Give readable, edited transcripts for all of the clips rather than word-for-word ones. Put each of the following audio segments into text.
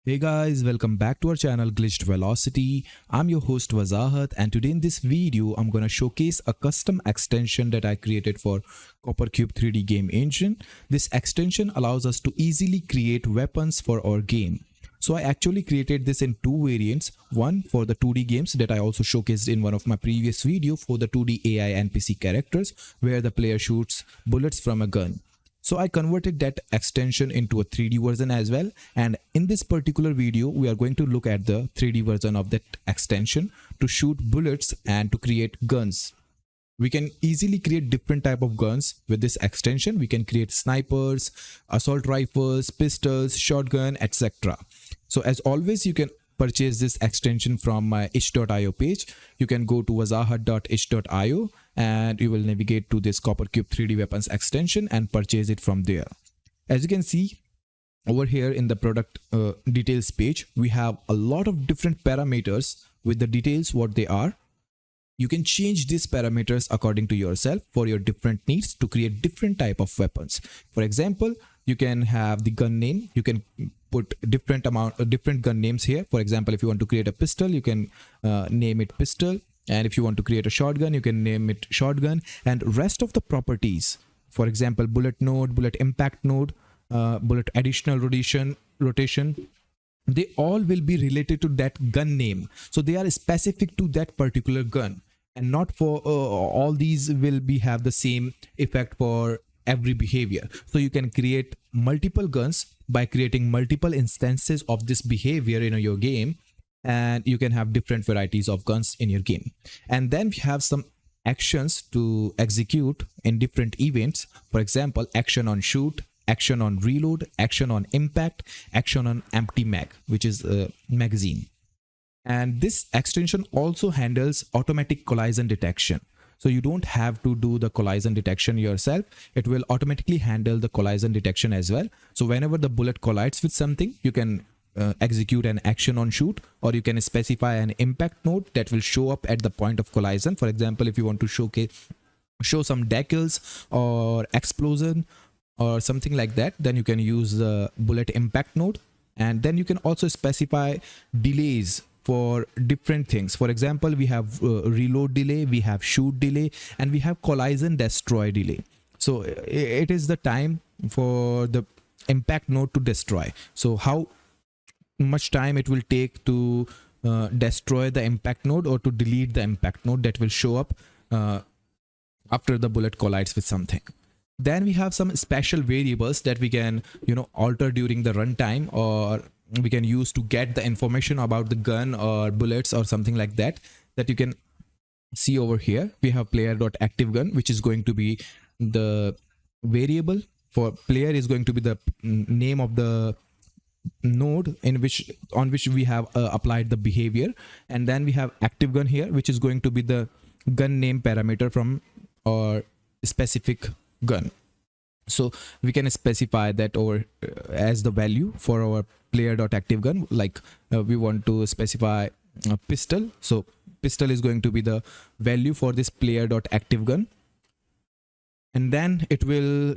Hey guys, welcome back to our channel Glitched Velocity. I'm your host Wazahat, and today in this video I'm gonna showcase a custom extension that I created for CopperCube 3D game engine. This extension allows us to easily create weapons for our game. So I actually created this in two variants, one for the 2D games that I also showcased in one of my previous video for the 2D AI NPC characters where the player shoots bullets from a gun. So I converted that extension into a 3D version as well, and in this particular video we are going to look at the 3D version of that extension to shoot bullets and to create guns. We can easily create different type of guns with this extension. We can create snipers, assault rifles, pistols, shotgun, etc. So as always, you can purchase this extension from my 𝙎𝙪𝙧𝙘𝙝 page. You can go to wazahat.𝙎𝙪𝙧𝙘𝙝 and you will navigate to this CopperCube 3D weapons extension and purchase it from there. As you can see over here in the product details page, we have a lot of different parameters with the details what they are. You can change these parameters according to yourself for your different needs to create different type of weapons. For example, you can have the gun name. You can put different gun names here. For example, if you want to create a pistol, you can name it pistol. And if you want to create a shotgun, you can name it shotgun. And rest of the properties, for example, bullet node, bullet impact node, bullet additional rotation, they all will be related to that gun name. So they are specific to that particular gun, and not for all these will have the same effect for every behavior. So you can create multiple guns by creating multiple instances of this behavior in your game, and you can have different varieties of guns in your game. And then we have some actions to execute in different events. For example, action on shoot, action on reload, action on impact, action on empty mag, which is a magazine. And this extension also handles automatic collision detection. So you don't have to do the collision detection yourself. It will automatically handle the collision detection as well. So whenever the bullet collides with something, you can execute an action on shoot, or you can specify an impact node that will show up at the point of collision. For example, if you want to show some decals or explosion or something like that, then you can use the bullet impact node. And then you can also specify delays for different things. For example, we have reload delay, we have shoot delay, and we have collision destroy delay. So it is the time for the impact node to destroy. So how much time it will take to destroy the impact node or to delete the impact node, that will show up after the bullet collides with something. Then we have some special variables that we can alter during the runtime, or we can use to get the information about the gun or bullets or something like that, that you can see over here. We have player.activeGun, which is going to be the variable for player, is going to be the name of the node on which we have applied the behavior. And then we have ActiveGun here, which is going to be the gun name parameter from our specific gun. So we can specify that over as the value for our player.activeGun. Like we want to specify a pistol, so pistol is going to be the value for this player.activeGun, and then it will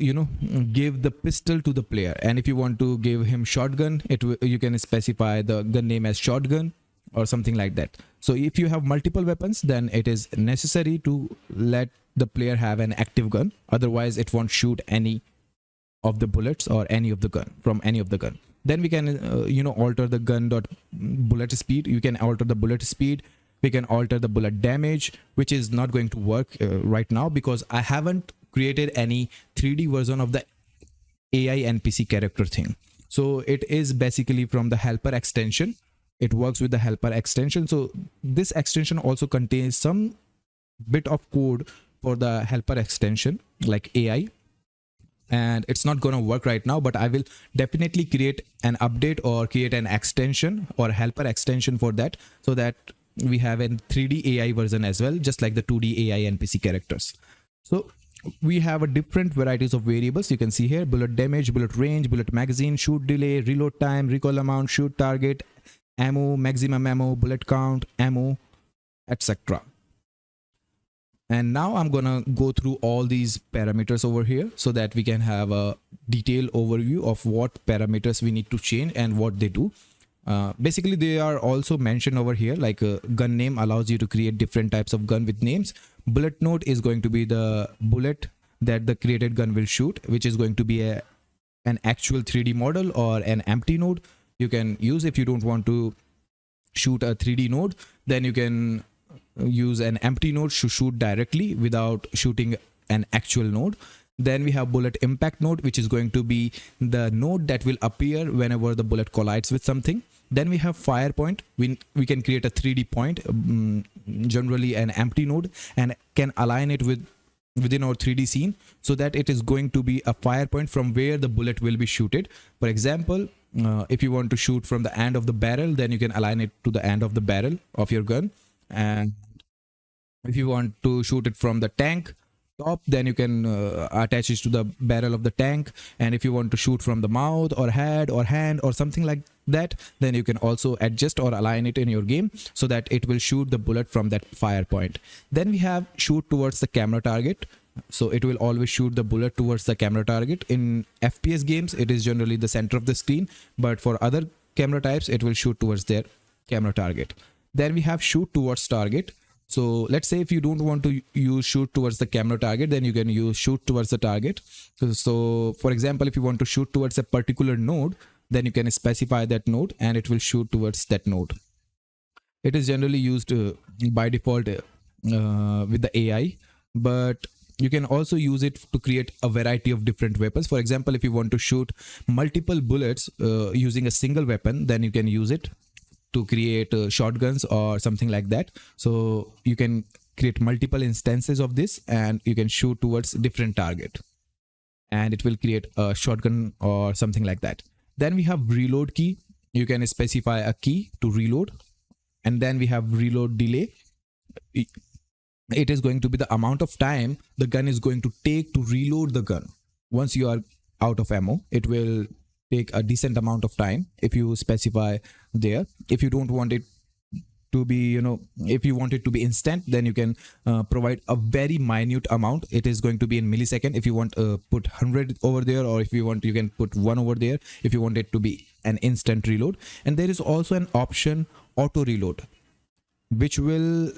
give the pistol to the player. And if you want to give him shotgun, you can specify the gun name as shotgun or something like that. So if you have multiple weapons, then it is necessary to let the player have an active gun, otherwise it won't shoot any of the bullets or any of the gun from any of the gun. Then we can alter the gun dot bullet speed. You can alter the bullet speed. We can alter the bullet damage, which is not going to work right now because I haven't created any 3D version of the AI NPC character thing. So it is basically from the helper extension. It works with the helper extension. So this extension also contains some bit of code for the helper extension like AI, and it's not going to work right now, but I will definitely create an update or create an extension or helper extension for that, so that we have a 3D AI version as well, just like the 2D AI NPC characters. So we have a different varieties of variables. You can see here: bullet damage, bullet range, bullet magazine, shoot delay, reload time, recoil amount, shoot target, ammo, maximum ammo, bullet count, ammo, etc. And now I'm gonna go through all these parameters over here so that we can have a detailed overview of what parameters we need to change and what they do. Basically, they are also mentioned over here, like gun name allows you to create different types of gun with names. Bullet node is going to be the bullet that the created gun will shoot, which is going to be an actual 3D model, or an empty node you can use. If you don't want to shoot a 3D node, then you can use an empty node to shoot directly without shooting an actual node. Then we have bullet impact node, which is going to be the node that will appear whenever the bullet collides with something. Then we have fire point. We can create a 3D point, generally an empty node, and can align it within our 3D scene so that it is going to be a fire point from where the bullet will be shooted. For example, if you want to shoot from the end of the barrel, then you can align it to the end of the barrel of your gun. And if you want to shoot it from the tank top, then you can attach it to the barrel of the tank. And if you want to shoot from the mouth or head or hand or something like that, then you can also adjust or align it in your game so that it will shoot the bullet from that fire point. Then we have shoot towards the camera target. So it will always shoot the bullet towards the camera target. In FPS games, it is generally the center of the screen, but for other camera types, it will shoot towards their camera target. Then we have shoot towards target. So let's say if you don't want to use shoot towards the camera target, then you can use shoot towards the target. So for example, if you want to shoot towards a particular node, then you can specify that node and it will shoot towards that node. It is generally used by default with the AI, but you can also use it to create a variety of different weapons. For example, if you want to shoot multiple bullets using a single weapon, then you can use it to create shotguns or something like that. So you can create multiple instances of this and you can shoot towards different target and it will create a shotgun or something like that. Then we have reload key. You can specify a key to reload. And then we have reload delay. It is going to be the amount of time the gun is going to take to reload the gun. Once you are out of ammo, it will take a decent amount of time if you specify there. If you don't want it to be, if you want it to be instant, then you can provide a very minute amount. It is going to be in millisecond. If you want put 100 over there, or if you want, you can put 1 over there if you want it to be an instant reload. And there is also an option auto reload, which will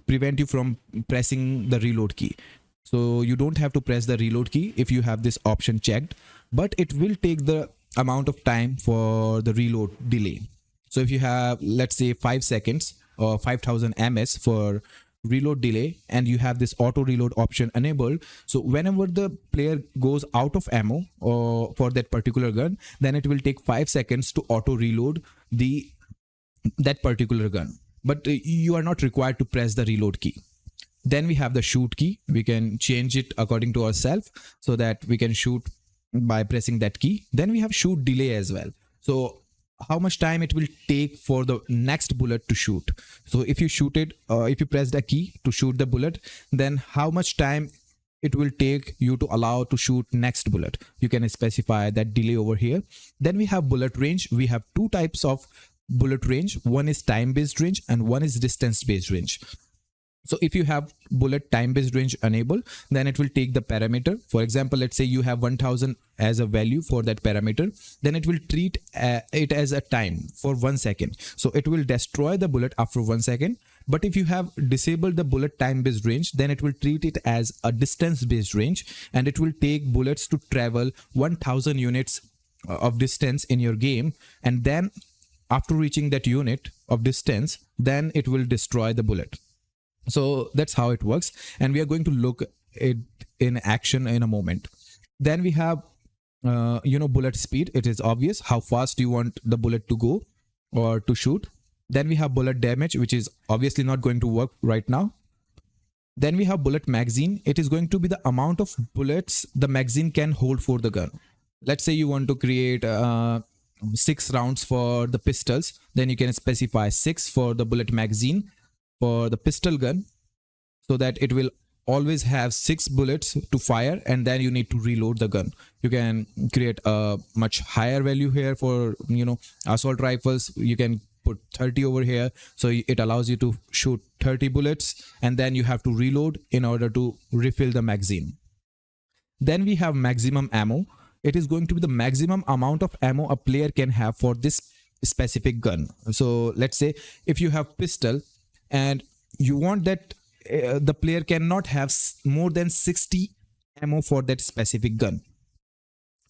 prevent you from pressing the reload key. So you don't have to press the reload key if you have this option checked, but it will take the amount of time for the reload delay. So if you have, let's say 5 seconds or 5000 ms for reload delay, and you have this auto reload option enabled, so whenever the player goes out of ammo or for that particular gun, then it will take 5 seconds to auto reload that particular gun. But you are not required to press the reload key. Then we have the shoot key. We can change it according to ourselves so that we can shoot by pressing that key. Then we have shoot delay as well. So how much time it will take for the next bullet to shoot. So if you shoot it, if you press the key to shoot the bullet, then how much time it will take you to allow to shoot next bullet. You can specify that delay over here. Then we have bullet range. We have two types of bullet range. One is time based range and one is distance based range. So if you have bullet time based range enabled, then it will take the parameter. For example, let's say you have 1000 as a value for that parameter, then it will treat it as a time for 1 second. So it will destroy the bullet after 1 second. But if you have disabled the bullet time based range, then it will treat it as a distance based range, and it will take bullets to travel 1000 units of distance in your game. And then after reaching that unit of distance, then it will destroy the bullet. So that's how it works, and we are going to look it in action in a moment. Then we have bullet speed. It is obvious how fast you want the bullet to go or to shoot. Then we have bullet damage, which is obviously not going to work right now. Then we have bullet magazine. It is going to be the amount of bullets the magazine can hold for the gun. Let's say you want to create 6 rounds for the pistols, then you can specify 6 for the bullet magazine for the pistol gun, so that it will always have 6 bullets to fire, and then you need to reload the gun. You can create a much higher value here for assault rifles. You can put 30 over here, so it allows you to shoot 30 bullets, and then you have to reload in order to refill the magazine. Then we have maximum ammo. It is going to be the maximum amount of ammo a player can have for this specific gun. So let's say if you have pistol and you want that the player cannot have more than 60 ammo for that specific gun.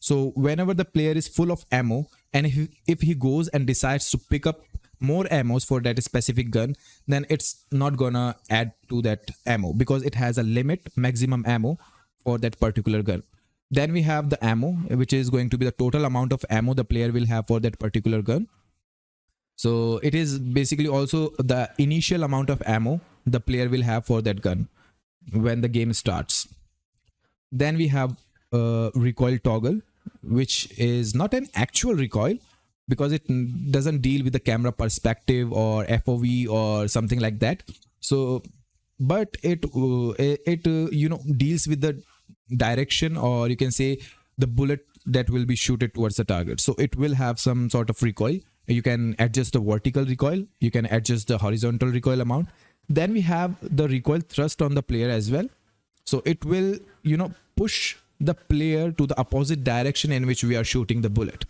So whenever the player is full of ammo, and if he goes and decides to pick up more ammos for that specific gun, then it's not gonna add to that ammo because it has a limit, maximum ammo for that particular gun. Then we have the ammo, which is going to be the total amount of ammo the player will have for that particular gun. So it is basically also the initial amount of ammo the player will have for that gun when the game starts. Then we have recoil toggle, which is not an actual recoil because it doesn't deal with the camera perspective or FOV or something like that. So, but it deals with the direction, or you can say the bullet that will be shooted towards the target. So it will have some sort of recoil. You can adjust the vertical recoil, you can adjust the horizontal recoil amount. Then we have the recoil thrust on the player as well. So it will push the player to the opposite direction in which we are shooting the bullet.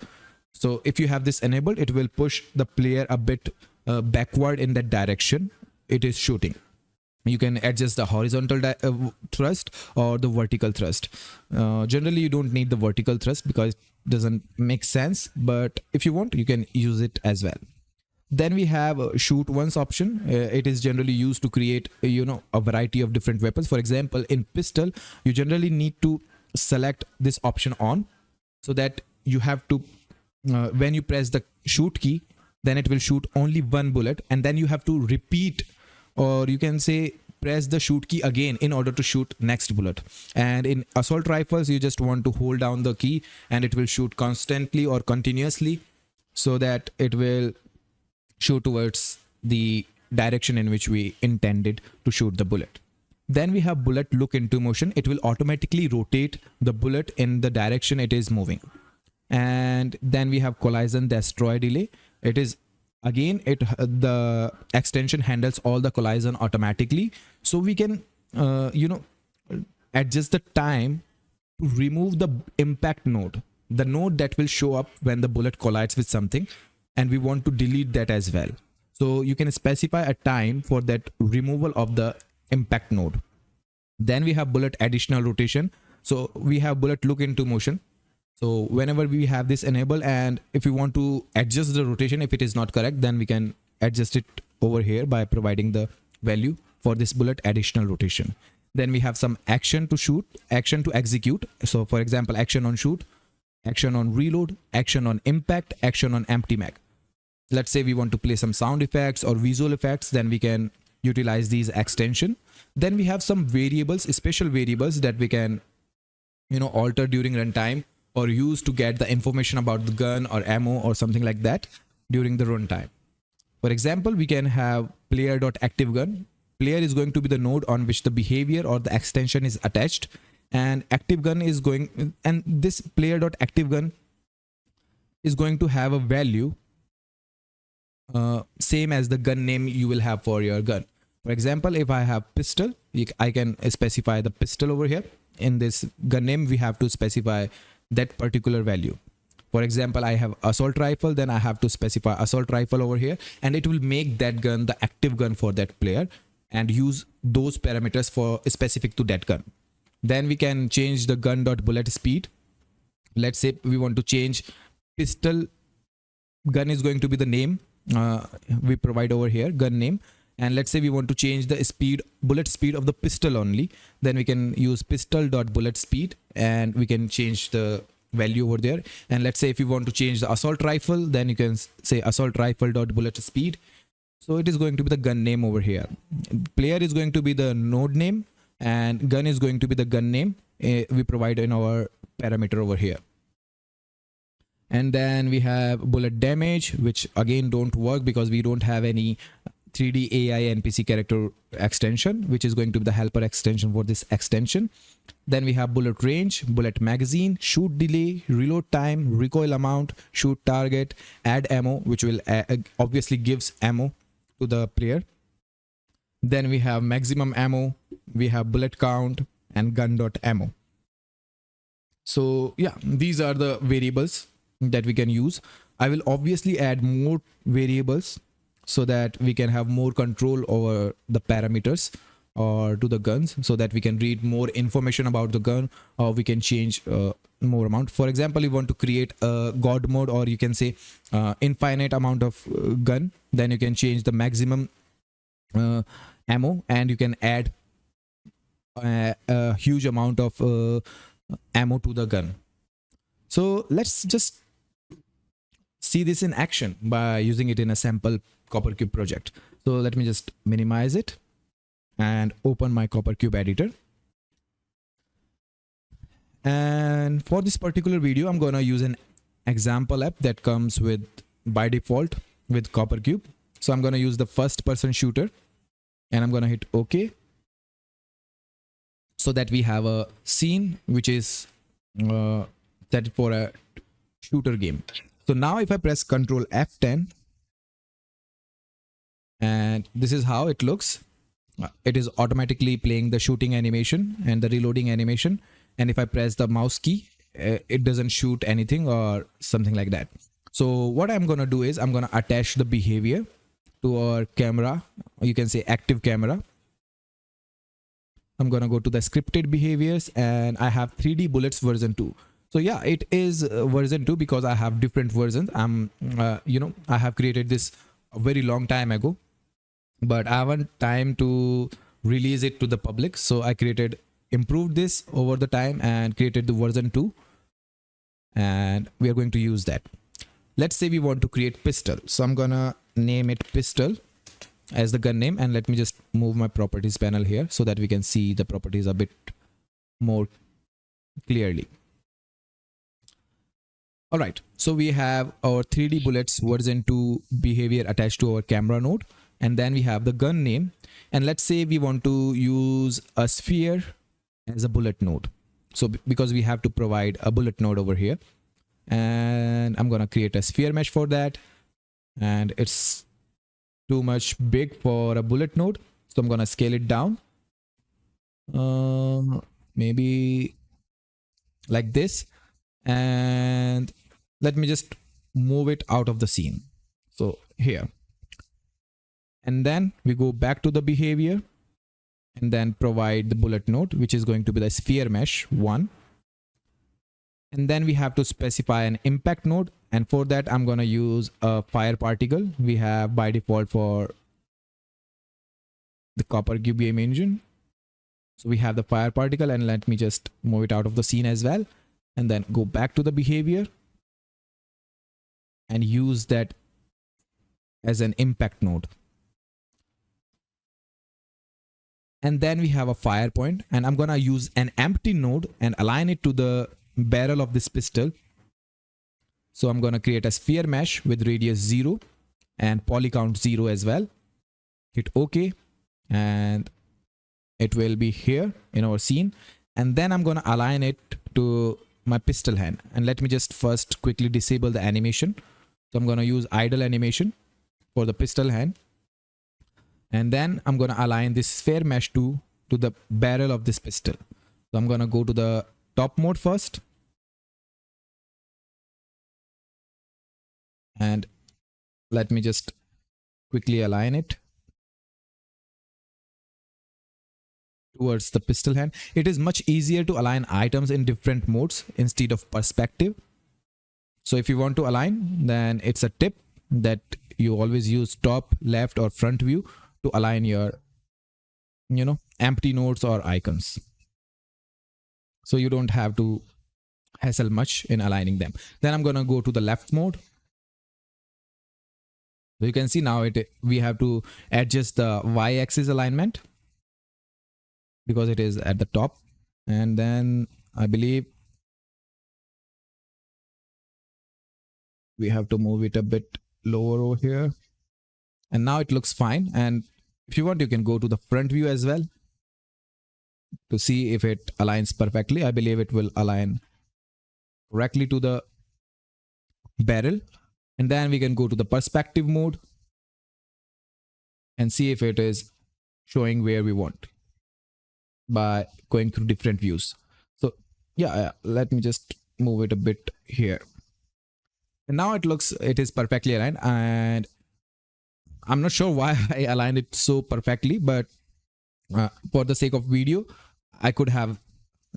So if you have this enabled, it will push the player a bit backward in that direction it is shooting. You can adjust the horizontal thrust or the vertical thrust. Generally you don't need the vertical thrust because it doesn't make sense, but if you want, you can use it as well. Then we have shoot once option. It is generally used to create a variety of different weapons. For example, in pistol you generally need to select this option on, so that you have to when you press the shoot key, then it will shoot only one bullet, and then you have to repeat, or you can say press the shoot key again in order to shoot next bullet. And in assault rifles you just want to hold down the key and it will shoot constantly or continuously, so that it will shoot towards the direction in which we intended to shoot the bullet. Then we have bullet look into motion. It will automatically rotate the bullet in the direction it is moving. And then we have collision destroy delay. It is again the extension handles all the collision automatically, so we can adjust the time to remove the impact node, the node that will show up when the bullet collides with something, and we want to delete that as well. So you can specify a time for that removal of the impact node. Then we have bullet additional rotation. So we have bullet look into motion. So whenever we have this enabled, and if we want to adjust the rotation, if it is not correct, then we can adjust it over here by providing the value for this bullet additional rotation. Then we have some action to shoot, action to execute. So for example, action on shoot, action on reload, action on impact, action on empty mag. Let's say we want to play some sound effects or visual effects, then we can utilize these extension. Then we have some variables, special variables that we can alter during runtime or use to get the information about the gun or ammo or something like that during the runtime. For example, we can have player.activeGun. Player is going to be the node on which the behavior or the extension is attached, and ActiveGun is going, and this player.activeGun is going to have a value same as the gun name you will have for your gun. For example, if I have pistol, I can specify the pistol over here. In this gun name, we have to specify that particular value. For example, I have assault rifle, then I have to specify assault rifle over here, and it will make that gun the active gun for that player and use those parameters for specific to that gun. Then we can change the gun.bullet speed. Let's say we want to change pistol. Gun is going to be the name we provide over here, gun name. And let's say we want to change the speed, bullet speed of the pistol only. Then we can use pistol.bullet speed and we can change the value over there. And let's say if you want to change the assault rifle, then you can say assault rifle.bullet speed. So it is going to be the gun name over here. Player is going to be the node name and gun is going to be the gun name we provide in our parameter over here. And then we have bullet damage, which again don't work because we don't have any 3D AI NPC character extension, which is going to be the helper extension for this extension. Then we have bullet range, bullet magazine, shoot delay, reload time, recoil amount, shoot target, add ammo, which will obviously gives ammo to the player. Then we have maximum ammo, we have bullet count and gun.ammo. So yeah, these are the variables that we can use I will obviously add more variables so that we can have more control over the parameters or to the guns, so that we can read more information about the gun, or we can change more amount. For example, you want to create a god mode, or you can say infinite amount of gun, then you can change the maximum ammo, and you can add a huge amount of ammo to the gun. So let's just see this in action by using it in a sample CopperCube project. So let me just minimize it and open my CopperCube editor. And for this particular video, I'm gonna use an example app that comes with by default with CopperCube. So I'm gonna use the first person shooter, and I'm gonna hit OK, so that we have a scene which is set for a shooter game. So now if I press Ctrl F10, and this is how it looks. It is automatically playing the shooting animation and the reloading animation. And if I press the mouse key, it doesn't shoot anything or something like that. So what I'm gonna do is I'm gonna attach the behavior to our camera, or you can say active camera. I'm gonna go to the scripted behaviors, and I have 3D bullets version 2. So yeah, it is version 2 because I have different versions. I have created this a very long time ago, but I haven't time to release it to the public. So I improved this over the time and created the version 2, and we are going to use that. Let's say we want to create pistol. So I'm gonna name it pistol as the gun name, and let me just move my properties panel here so that we can see the properties a bit more clearly. All right, so we have our 3D bullets version 2 behavior attached to our camera node, and then we have the gun name. And let's say we want to use a sphere as a bullet node. So because we have to provide a bullet node over here, and I'm gonna create a sphere mesh for that, and it's too much big for a bullet node, so I'm gonna scale it down, maybe like this, and let me just move it out of the scene, so here. And then we go back to the behavior and then provide the bullet node, which is going to be the sphere mesh 1. And then we have to specify an impact node, and for that I'm going to use a fire particle we have by default for the CopperCube game engine. So we have the fire particle, and let me just move it out of the scene as well, and then go back to the behavior and use that as an impact node. And then we have a fire point, and I'm gonna use an empty node and align it to the barrel of this pistol. So I'm gonna create a sphere mesh with radius 0 and poly count 0 as well. Hit OK, and it will be here in our scene. And then I'm gonna align it to my pistol hand, and let me just first quickly disable the animation. So I'm gonna use idle animation for the pistol hand. And then I'm going to align this sphere mesh to the barrel of this pistol. So I'm going to go to the top mode first. And let me just quickly align it towards the pistol hand. It is much easier to align items in different modes instead of perspective. So if you want to align, then it's a tip that you always use top, left, or front view to align your empty nodes or icons, so you don't have to hassle much in aligning them. Then I'm gonna go to the left mode. So you can see now we have to adjust the y-axis alignment because it is at the top, and then I believe we have to move it a bit lower over here. And now it looks fine. And if you want, you can go to the front view as well to see if it aligns perfectly. I believe it will align correctly to the barrel. And then we can go to the perspective mode and see if it is showing where we want by going through different views. So yeah, let me just move it a bit here. And now it is perfectly aligned, and I'm not sure why I aligned it so perfectly, but for the sake of video, I could have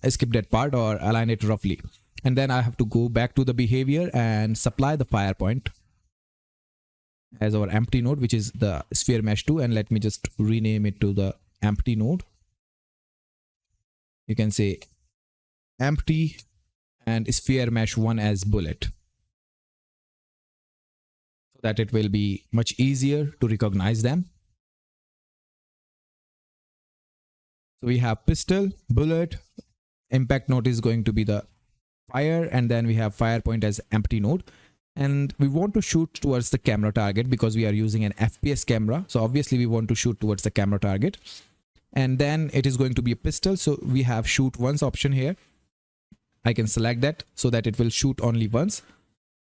skipped that part or align it roughly. And then I have to go back to the behavior and supply the fire point as our empty node, which is the sphere mesh 2. And let me just rename it to the empty node. You can say empty and sphere mesh 1 as bullet, so that it will be much easier to recognize them. So we have pistol, bullet, impact node is going to be the fire, and then we have fire point as empty node. And we want to shoot towards the camera target because we are using an FPS camera. So obviously we want to shoot towards the camera target. And then it is going to be a pistol. So we have shoot once option here. I can select that so that it will shoot only once.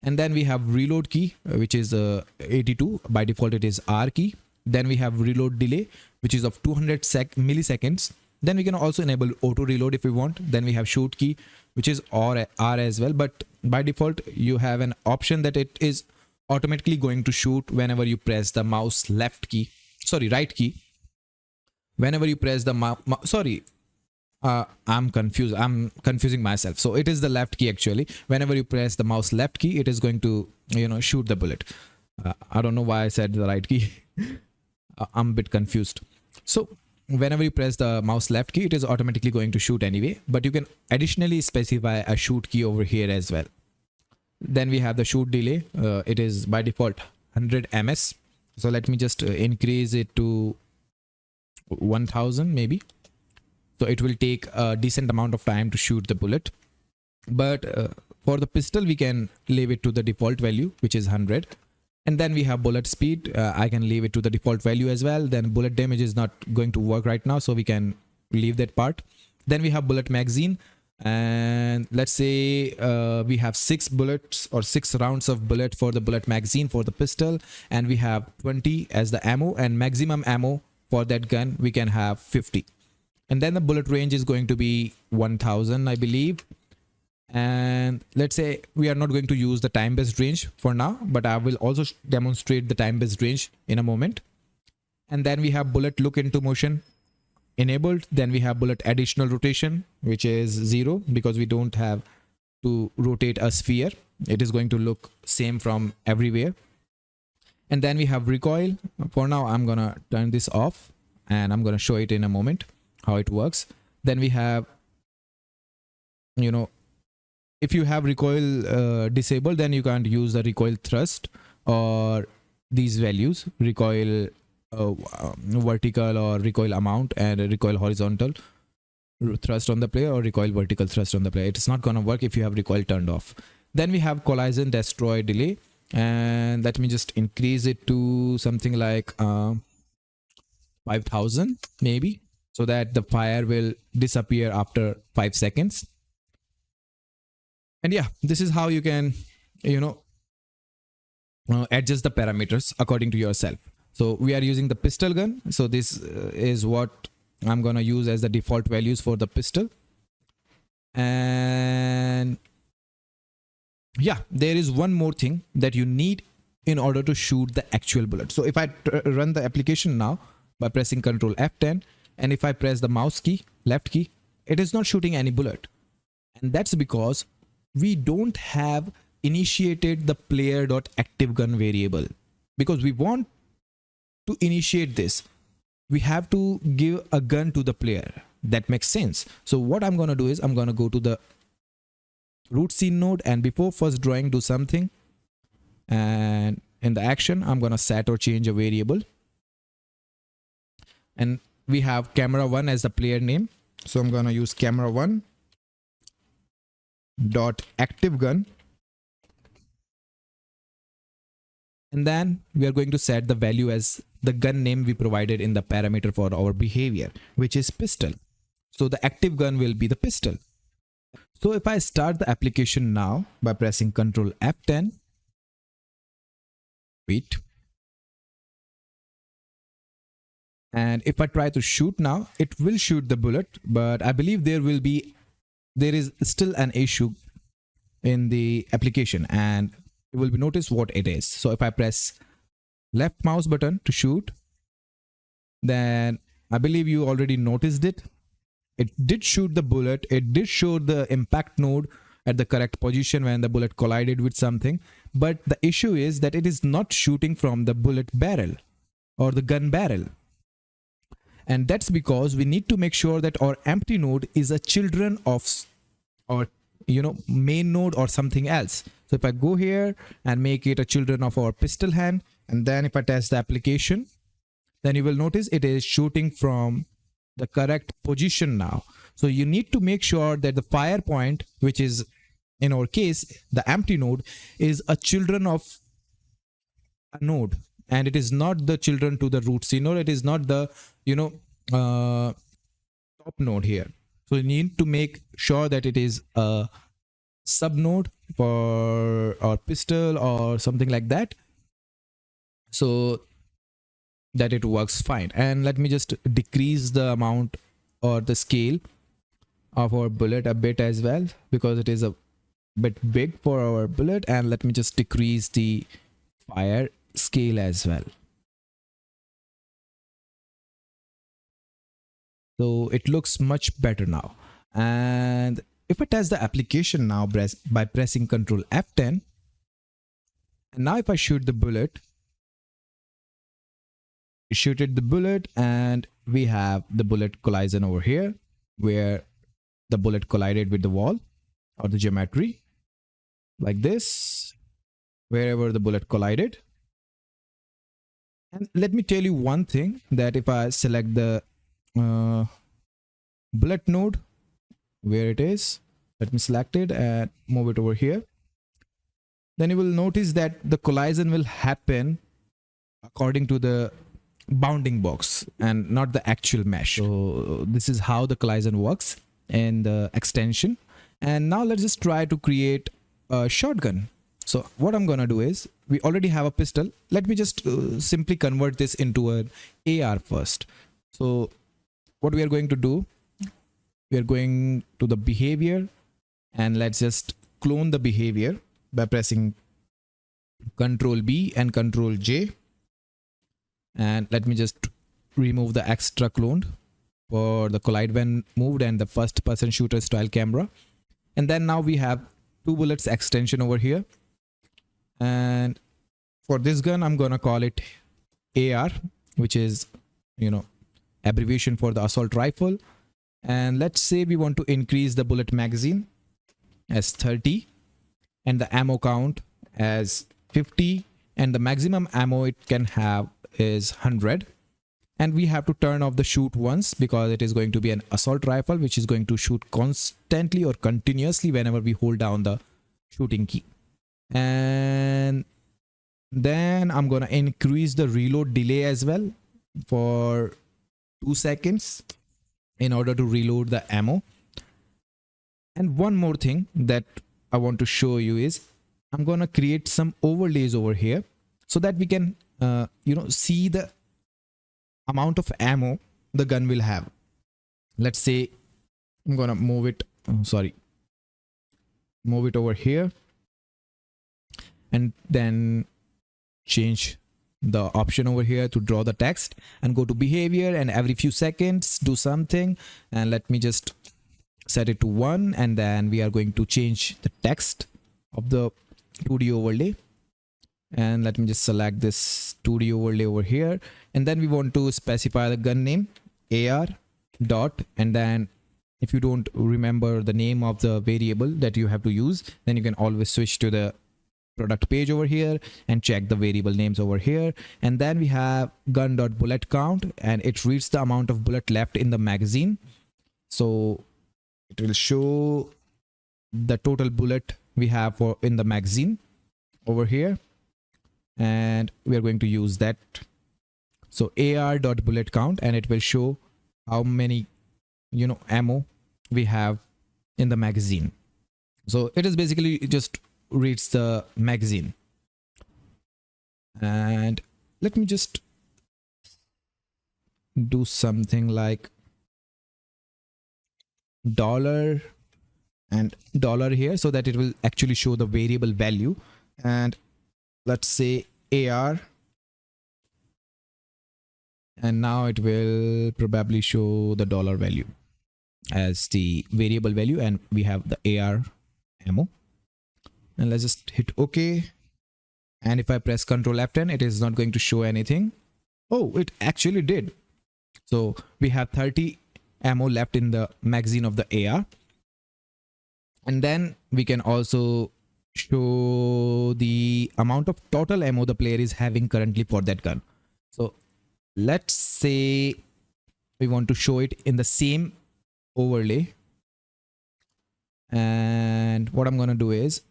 And then we have reload key, which is 82. By default, it is R key. Then we have reload delay, which is of 200 milliseconds. Then we can also enable auto reload if we want. Then we have shoot key, which is R as well. But by default, you have an option that it is automatically going to shoot whenever you press the mouse right key. Whenever you press the I'm confused. I'm confusing myself. So it is the left key actually. Whenever you press the mouse left key, it is going to, shoot the bullet. I don't know why I said the right key. I'm a bit confused. So whenever you press the mouse left key, it is automatically going to shoot anyway, but you can additionally specify a shoot key over here as well. Then we have the shoot delay. It is by default 100 ms. So let me just increase it to 1000 maybe. So it will take a decent amount of time to shoot the bullet. But for the pistol, we can leave it to the default value, which is 100. And then we have bullet speed. I can leave it to the default value as well. Then bullet damage is not going to work right now, so we can leave that part. Then we have bullet magazine. And let's say we have 6 bullets or 6 rounds of bullet for the bullet magazine for the pistol. And we have 20 as the ammo, and maximum ammo for that gun, we can have 50. And then the bullet range is going to be 1000, I believe. And let's say we are not going to use the time-based range for now, but I will also demonstrate the time-based range in a moment. And then we have bullet look into motion enabled. Then we have bullet additional rotation, which is 0 because we don't have to rotate a sphere. It is going to look same from everywhere. And then we have recoil. For now, I'm going to turn this off and I'm going to show it in a moment how it works. Then we have, if you have recoil disabled, then you can't use the recoil thrust or these values, recoil vertical or recoil amount and recoil horizontal thrust on the player or recoil vertical thrust on the player. It's not gonna work if you have recoil turned off. Then we have collision destroy delay, and let me just increase it to something like 5000 maybe, so that the fire will disappear after 5 seconds. And yeah, this is how you can, adjust the parameters according to yourself. So we are using the pistol gun. So this is what I'm going to use as the default values for the pistol. And yeah, there is one more thing that you need in order to shoot the actual bullet. So if I run the application now by pressing Ctrl F10, and if I press the mouse key, left key, it is not shooting any bullet. And that's because we don't have initiated the player.activeGun variable. Because we want to initiate this, we have to give a gun to the player. That makes sense. So what I'm going to do is I'm going to go to the root scene node, and before first drawing, do something. And in the action, I'm going to set or change a variable. And we have camera1 as the player name. So I'm going to use camera1 dot active gun, and then we are going to set the value as the gun name we provided in the parameter for our behavior, which is pistol. So the active gun will be the pistol. So if I start the application now by pressing Ctrl F10, wait, and if I try to shoot now, it will shoot the bullet, but I believe there is still an issue in the application, and you will notice what it is. So if I press left mouse button to shoot, then I believe you already noticed it. It did shoot the bullet. It did show the impact node at the correct position when the bullet collided with something. But the issue is that it is not shooting from the bullet barrel or the gun barrel. And that's because we need to make sure that our empty node is a children of or main node or something else. So if I go here and make it a children of our pistol hand, and then if I test the application, then you will notice it is shooting from the correct position now. So you need to make sure that the fire point, which is in our case the empty node, is a children of a node, and it is not the children to the root C node. It is not the top node here. So you need to make sure that it is a sub node for our pistol or something like that, so that it works fine. And let me just decrease the amount or the scale of our bullet a bit as well, because it is a bit big for our bullet. And let me just decrease the fire scale as well. So it looks much better now. And if I test the application now by pressing Ctrl F10, and now if I shoot the bullet, shooted the bullet, and we have the bullet collision over here where the bullet collided with the wall or the geometry like this, wherever the bullet collided. And let me tell you one thing, that if I select the bullet node where it is, let me select it and move it over here, then you will notice that the collision will happen according to the bounding box and not the actual mesh. So this is how the collision works in the extension. And now let's just try to create a shotgun. So what I'm gonna do is, we already have a pistol. Let me just simply convert this into an AR first. So what we are going to do, we are going to the behavior, and let's just clone the behavior by pressing Ctrl B and Ctrl J. And let me just remove the extra cloned for the collide when moved and the first person shooter style camera. And then now we have two bullets extension over here. And for this gun, I'm gonna call it AR, which is, abbreviation for the assault rifle. And let's say we want to increase the bullet magazine as 30 and the ammo count as 50, and the maximum ammo it can have is 100. And we have to turn off the shoot once, because it is going to be an assault rifle which is going to shoot constantly or continuously whenever we hold down the shooting key. And then I'm gonna increase the reload delay as well for 2 seconds in order to reload the ammo. And one more thing that I want to show you is, I'm gonna create some overlays over here so that we can see the amount of ammo the gun will have. Let's say I'm gonna move it over here, and then change the option over here to draw the text, and go to behavior, and every few seconds do something. And let me just set it to 1, and then we are going to change the text of the 2D overlay. And let me just select this 2D overlay over here, and then we want to specify the gun name AR dot, and then if you don't remember the name of the variable that you have to use, then you can always switch to the product page over here and check the variable names over here. And then we have gun.bullet count, and it reads the amount of bullet left in the magazine. So it will show the total bullet we have in the magazine over here, and we are going to use that. So AR.bullet count, and it will show how many ammo we have in the magazine. So it is basically just reads the magazine. And let me just do something like $and $here, so that it will actually show the variable value and let's say AR, and now it will probably show the dollar value as the variable value, and we have the AR ammo. And let's just hit OK. And if I press Ctrl F10, it is not going to show anything. Oh, it actually did. So we have 30 ammo left in the magazine of the AR. And then we can also show the amount of total ammo the player is having currently for that gun. So let's say we want to show it in the same overlay. And what I'm going to do is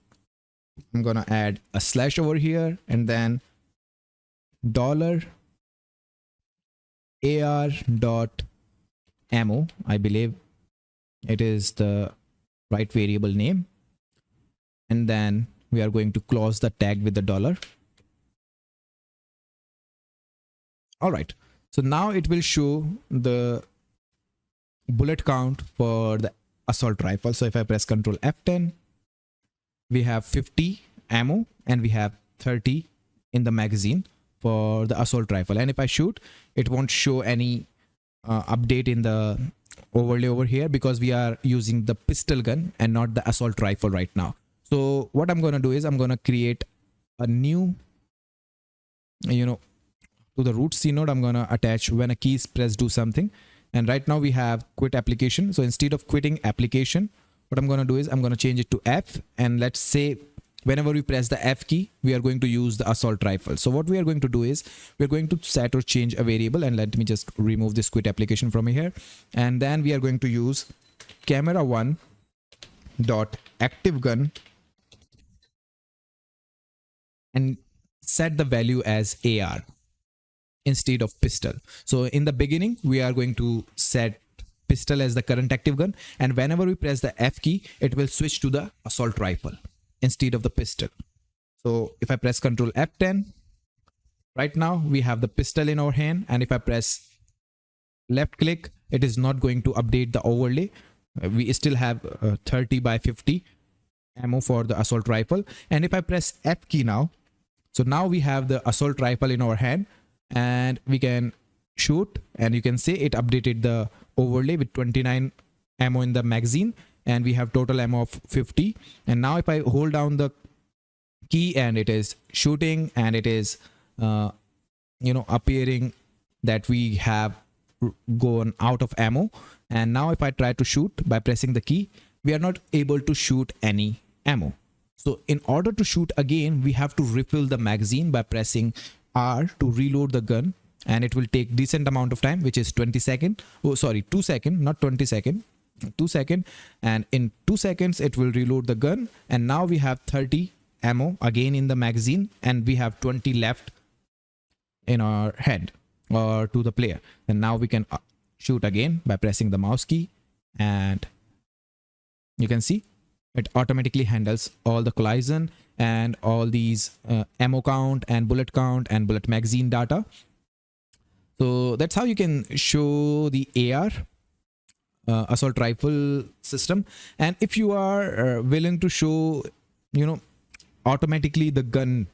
I'm going to add a slash over here and then $AR dot ammo. I believe it is the right variable name. And then we are going to close the tag with the dollar. All right. So now it will show the bullet count for the assault rifle. So if I press Ctrl F10, we have 50 ammo and we have 30 in the magazine for the assault rifle. And if I shoot, it won't show any update in the overlay over here because we are using the pistol gun and not the assault rifle right now. So what I'm going to do is I'm going to create a new, to the root C node, I'm going to attach when a key is pressed, do something. And right now we have quit application. So instead of quitting application, what I'm going to do is I'm going to change it to F. And let's say whenever we press the F key, we are going to use the assault rifle. So what we are going to do is we're going to set or change a variable, and let me just remove this quit application from here. And then we are going to use camera1 dot active gun and set the value as AR instead of pistol. So in the beginning, we are going to set pistol as the current active gun, and whenever we press the F key, it will switch to the assault rifle instead of the pistol. So if I press Ctrl F10, right now we have the pistol in our hand, and if I press left click, it is not going to update the overlay. We still have 30 by 50 ammo for the assault rifle. And if I press F key now, so now we have the assault rifle in our hand and we can shoot, and you can see it updated the overlay with 29 ammo in the magazine, and we have total ammo of 50. And now if I hold down the key and it is shooting, and it is appearing that we have gone out of ammo. And now if I try to shoot by pressing the key, we are not able to shoot any ammo. So in order to shoot again, we have to refill the magazine by pressing R to reload the gun, and it will take decent amount of time, which is 20 seconds. Oh, sorry, 2 seconds, not 20 seconds, 2 seconds. And in 2 seconds, it will reload the gun. And now we have 30 ammo again in the magazine, and we have 20 left in our hand or to the player. And now we can shoot again by pressing the mouse key, and you can see it automatically handles all the collision and all these ammo count and bullet magazine data. So that's how you can show the AR assault rifle system. And if you are willing to show, automatically the gun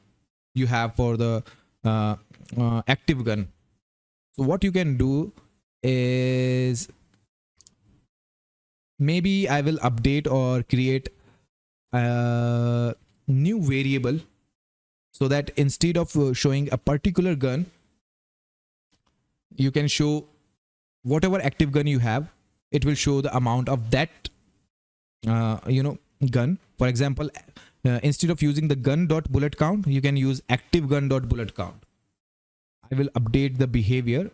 you have for the active gun, so what you can do is maybe I will update or create a new variable so that instead of showing a particular gun, you can show whatever active gun you have. It will show the amount of that gun. For example, instead of using the gun dot bullet count, you can use active gun dot bullet count. I will update the behavior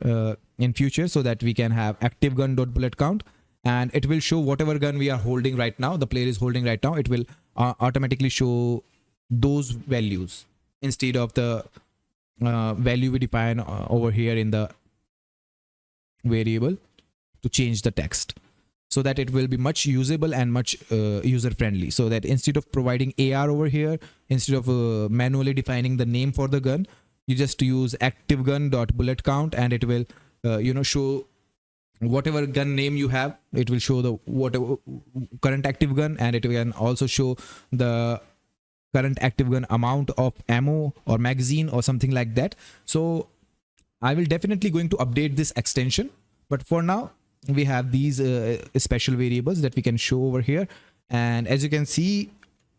in future so that we can have active gun dot bullet count, and it will show whatever gun we are holding right now, the player is holding right now. It will automatically show those values instead of the value we define over here in the variable to change the text, so that it will be much usable and much user friendly. So that instead of providing AR over here, instead of manually defining the name for the gun, you just use active gun dot bullet count, and it will show whatever gun name you have. It will show the whatever current active gun, and it can also show the current active gun amount of ammo or magazine or something like that. So I will definitely going to update this extension, but for now we have these special variables that we can show over here. And as you can see,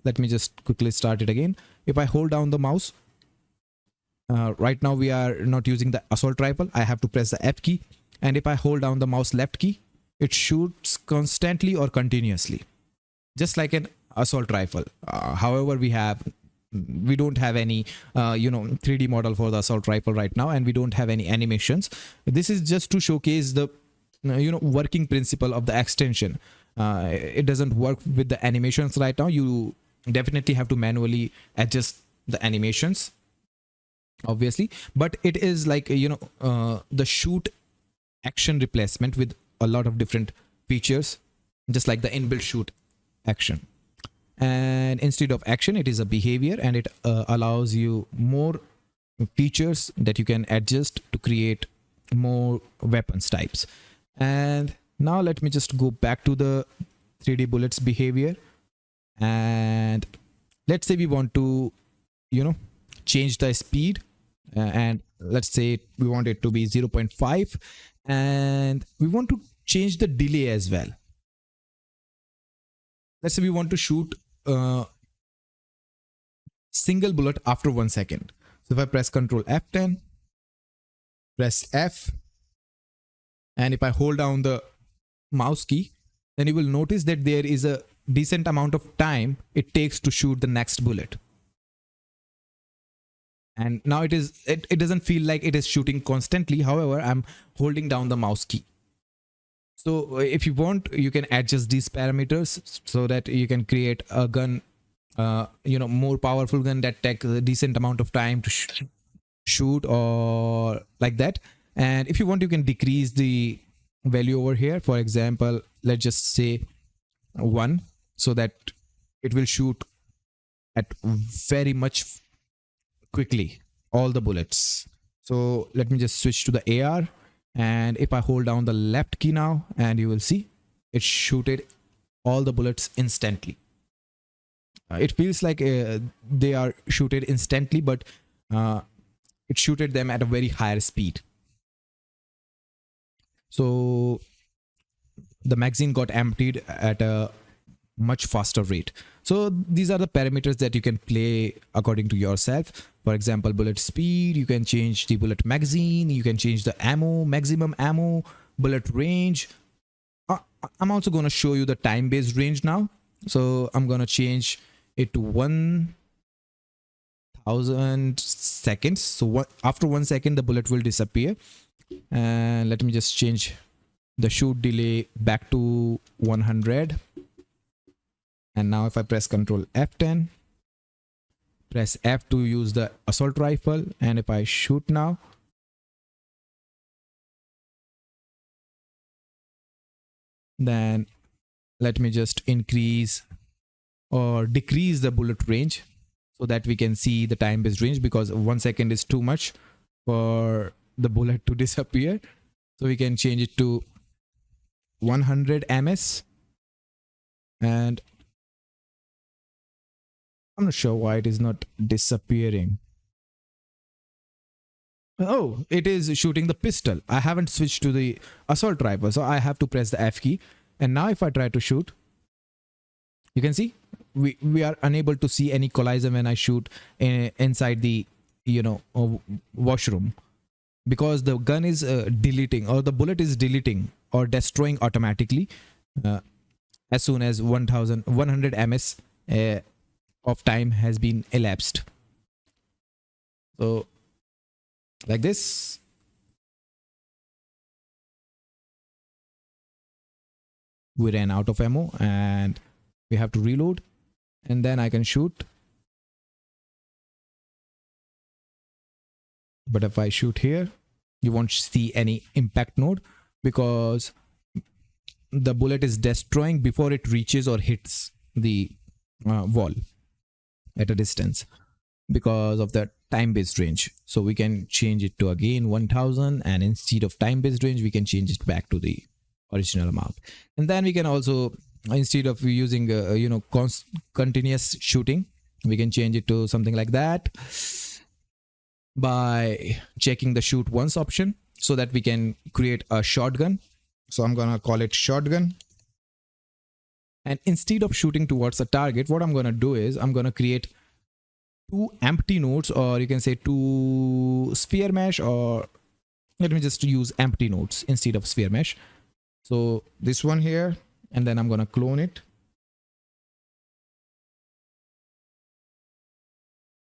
let me just quickly start it again. If I hold down the mouse, right now we are not using the assault rifle. I have to press the F key, and if I hold down the mouse left key, it shoots constantly or continuously, just like an assault rifle. However, we don't have any 3D model for the assault rifle right now, and we don't have any animations. This is just to showcase the working principle of the extension. It doesn't work with the animations right now. You definitely have to manually adjust the animations, obviously, but it is like the shoot action replacement with a lot of different features, just like the inbuilt shoot action. And instead of action, it is a behavior, and it allows you more features that you can adjust to create more weapons types. And now let me just go back to the 3D bullets behavior, and let's say we want to change the speed, and let's say we want it to be 0.5, and we want to change the delay as well. Let's say we want to shoot single bullet after 1 second. So if I press Ctrl F10, press F, and if I hold down the mouse key, then you will notice that there is a decent amount of time it takes to shoot the next bullet. And now it doesn't feel like it is shooting constantly. However, I'm holding down the mouse key. So if you want, you can adjust these parameters so that you can create a gun, more powerful gun that takes a decent amount of time to shoot, or like that. And if you want, you can decrease the value over here. For example, let's just say 1, so that it will shoot at very much quickly all the bullets. So let me just switch to the AR. And if I hold down the left key now, and you will see it shooted all the bullets instantly. It feels like they are shooted instantly, but it shooted them at a very higher speed. So the magazine got emptied at a much faster rate. So these are the parameters that you can play according to yourself. For example, bullet speed, you can change the bullet magazine, you can change the ammo, maximum ammo, bullet range. I'm also going to show you the time-based range now. So I'm going to change it to 1000 seconds. So after 1 second, the bullet will disappear. And let me just change the shoot delay back to 100. And now if I press Ctrl F10, press F to use the assault rifle, and if I shoot now, then let me just increase or decrease the bullet range so that we can see the time-based range, because 1 second is too much for the bullet to disappear. So we can change it to 100 ms, and I'm not sure why it is not disappearing. Oh, it is shooting the pistol. I haven't switched to the assault rifle, so I have to press the F key. And now if I try to shoot, you can see we are unable to see any collision when I shoot inside the washroom, because the gun is deleting, or the bullet is deleting or destroying automatically as soon as 100 ms of time has been elapsed. So like this. We ran out of ammo and we have to reload, and then I can shoot. But if I shoot here, you won't see any impact node, because the bullet is destroying before it reaches or hits the wall at a distance, because of the time-based range. So we can change it to again 1000, and instead of time-based range, we can change it back to the original amount. And then we can also, instead of using continuous shooting, We can change it to something like that by checking the shoot once option so that we can create a shotgun. So I'm gonna call it shotgun. And instead of shooting towards a target, what I'm gonna do is I'm gonna create two empty nodes, or you can say two sphere mesh, or let me just use empty nodes instead of sphere mesh. So this one here, and then I'm gonna clone it.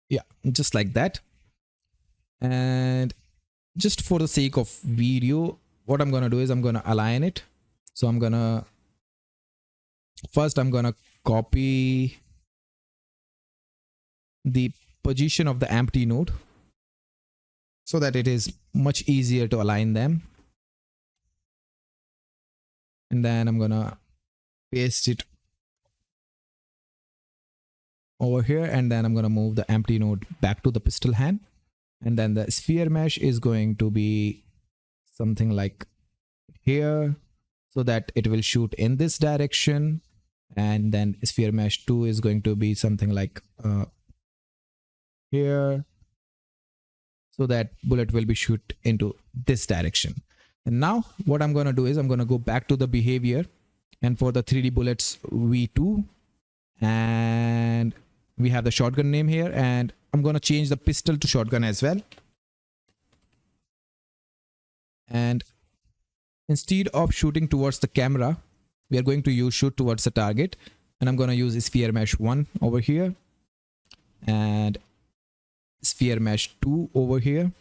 Yeah, just like that. And just for the sake of video, what I'm gonna do is I'm gonna align it. So I'm gonna copy the position of the empty node so that it is much easier to align them. And then I'm gonna paste it over here, and then I'm gonna move the empty node back to the pistol hand. And then the sphere mesh is going to be something like here, so that it will shoot in this direction. And then sphere mesh 2 is going to be something like here, so that bullet will be shoot into this direction. And now what I'm going to do is I'm going to go back to the behavior, and for the 3D bullets V2, and we have the shotgun name here, and I'm going to change the pistol to shotgun as well. And instead of shooting towards the camera, we are going to use shoot towards the target, and I'm going to use sphere mesh 1 over here and sphere mesh 2 over here.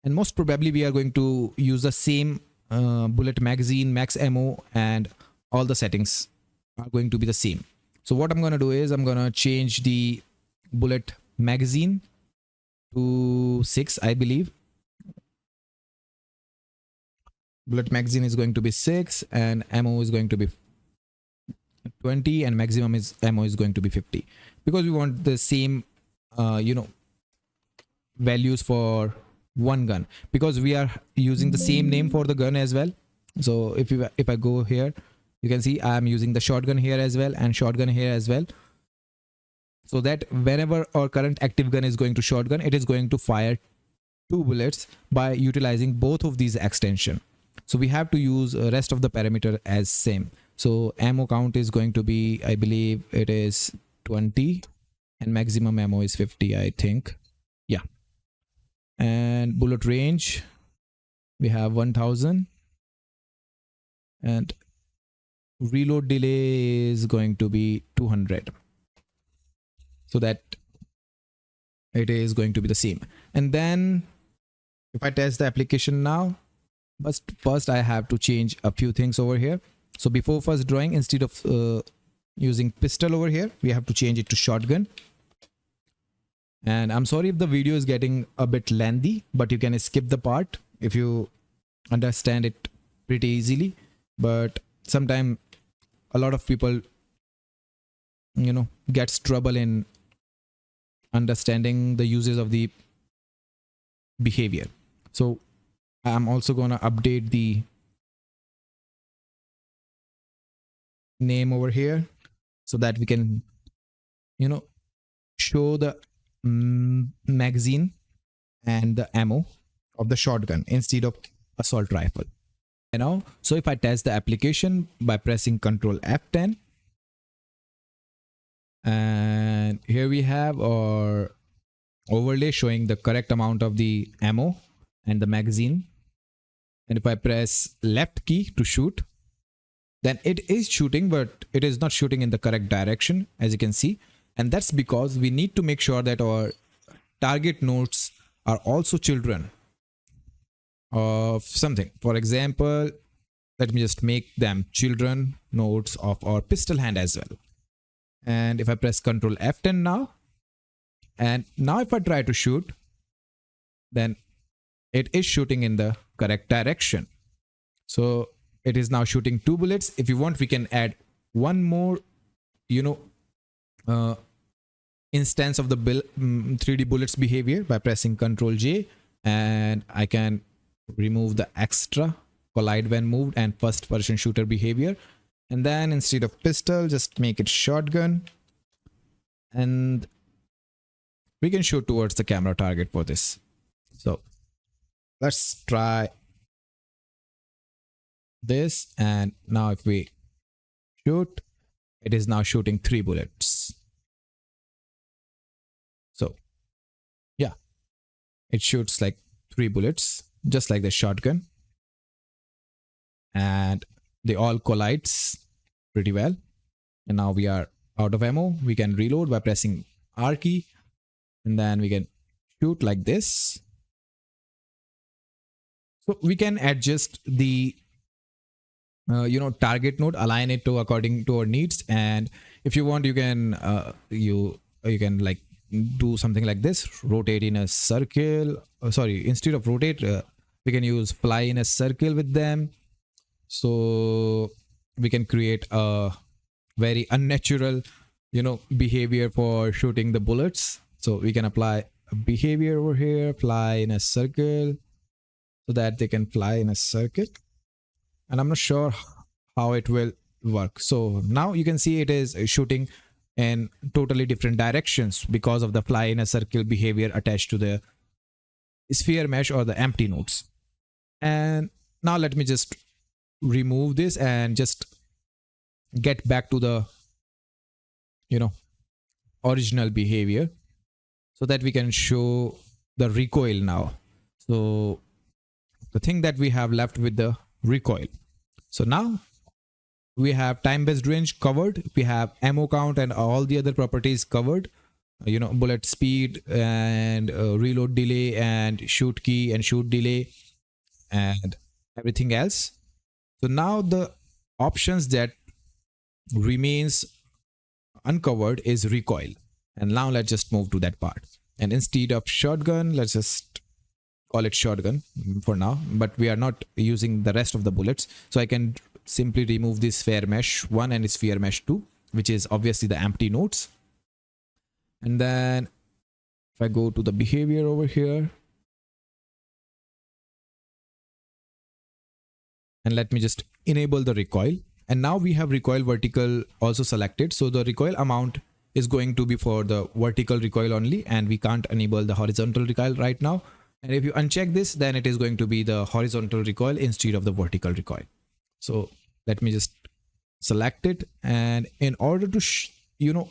And most probably we are going to use the same bullet magazine, max ammo, and all the settings are going to be the same. So what I'm going to do is I'm going to change the bullet magazine to 6, I believe. Bullet magazine is going to be 6, and ammo is going to be 20, and maximum is ammo is going to be 50, because we want the same values for one gun, because we are using the same name for the gun as well. So if I go here, you can see I'm using the shotgun here as well and shotgun here as well, so that whenever our current active gun is going to shotgun, it is going to fire 2 bullets by utilizing both of these extension. So we have to use the rest of the parameter as same. So ammo count is going to be, I believe it is 20, and maximum ammo is 50, I think. Yeah. And bullet range, we have 1000, and reload delay is going to be 200, so that it is going to be the same. And then if I test the application now, but first I have to change a few things over here. So before first drawing, instead of using pistol over here, we have to change it to shotgun. And I'm sorry if the video is getting a bit lengthy, but you can skip the part if you understand it pretty easily. But sometimes a lot of people, gets trouble in understanding the uses of the behavior. So I'm also going to update the name over here so that we can, show the magazine and the ammo of the shotgun instead of assault rifle. So if I test the application by pressing Ctrl F10, and here we have our overlay showing the correct amount of the ammo and the magazine. And if I press left key to shoot, then it is shooting, but it is not shooting in the correct direction, as you can see. And that's because we need to make sure that our target nodes are also children of something. For example, let me just make them children nodes of our pistol hand as well. And if I press Ctrl F10 now, and now if I try to shoot, then it is shooting in the correct direction. So it is now shooting 2 bullets. If you want, we can add one more, instance of the 3D bullets behavior by pressing Ctrl J, and I can remove the extra collide when moved and first person shooter behavior. And then instead of pistol, just make it shotgun. and we can shoot towards the camera target for this. So let's try this, and now if we shoot, it is now shooting 3 bullets. So yeah, it shoots like 3 bullets, just like the shotgun, and they all collides pretty well. And now we are out of ammo. We can reload by pressing R key, and then we can shoot like this. So we can adjust the target node, align it to according to our needs, and if you want, you can you can like do something like this: rotate in a circle. Sorry, instead of rotate, we can use fly in a circle with them. So we can create a very unnatural behavior for shooting the bullets. So we can apply a behavior over here, fly in a circle, so that they can fly in a circle. And I'm not sure how it will work. So now you can see it is shooting in totally different directions because of the fly in a circle behavior attached to the sphere mesh or the empty nodes. And now let me just remove this and just get back to the original behavior, so that we can show the recoil now. So the thing that we have left with the recoil. So now we have time-based range covered, we have ammo count and all the other properties covered, bullet speed and reload delay and shoot key and shoot delay and everything else. So now the options that remains uncovered is recoil. And now let's just move to that part. And instead of shotgun, let's just call it shotgun for now, but we are not using the rest of the bullets. So I can simply remove this sphere mesh 1 and sphere mesh 2, which is obviously the empty nodes. And then if I go to the behavior over here, and let me just enable the recoil. And now we have recoil vertical also selected. So the recoil amount is going to be for the vertical recoil only, and we can't enable the horizontal recoil right now. And if you uncheck this, then it is going to be the horizontal recoil instead of the vertical recoil. So let me just select it. And in order to,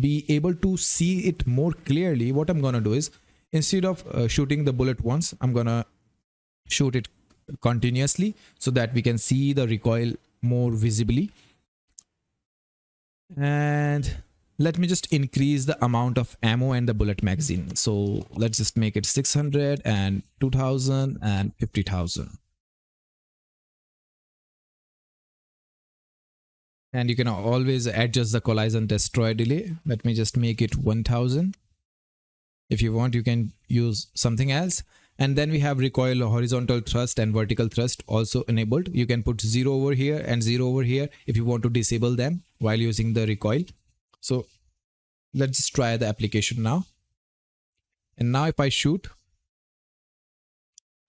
be able to see it more clearly, what I'm going to do is, instead of shooting the bullet once, I'm going to shoot it continuously so that we can see the recoil more visibly. And let me just increase the amount of ammo and the bullet magazine. So let's just make it 600 and 2000 and 50,000. And you can always adjust the collision destroy delay. Let me just make it 1000. If you want, you can use something else. And then we have recoil horizontal thrust and vertical thrust also enabled. You can put 0 over here and 0 over here if you want to disable them while using the recoil. So let's just try the application now. And now if I shoot,